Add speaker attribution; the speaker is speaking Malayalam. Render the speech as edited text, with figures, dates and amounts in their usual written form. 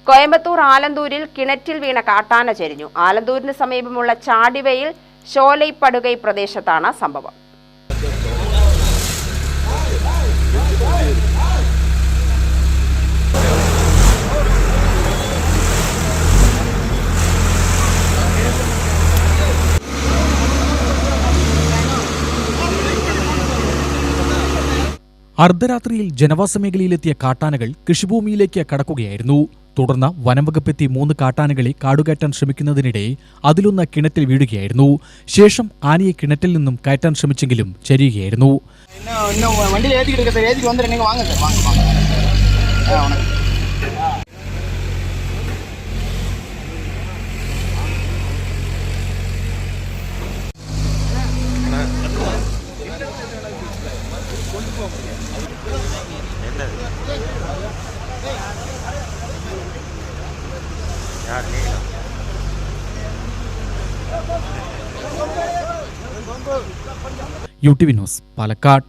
Speaker 1: കോയമ്പത്തൂർ ആലന്തൂരിൽ കിണറ്റിൽ വീണ കാട്ടാന ചരിഞ്ഞു. ആലന്തൂരിന് സമീപമുള്ള ചാടിവയിൽ ഷോലൈപ്പടുകൈ പ്രദേശത്താണ് സംഭവം.
Speaker 2: അർദ്ധരാത്രിയിൽ ജനവാസ മേഖലയിലെത്തിയ കാട്ടാനകൾ കൃഷിഭൂമിയിലേക്ക് കടക്കുകയായിരുന്നു. തുടർന്ന് വനംവകുപ്പെത്തി 3 കാട്ടാനകളെ കാടുകയറ്റാൻ ശ്രമിക്കുന്നതിനിടെ അതിലൊന്ന് കിണറ്റിൽ വീഴുകയായിരുന്നു. ശേഷം ആനയെ കിണറ്റിൽ നിന്നും കയറ്റാൻ ശ്രമിച്ചെങ്കിലും ചരിയുകയായിരുന്നു. UTV news, Palakkad.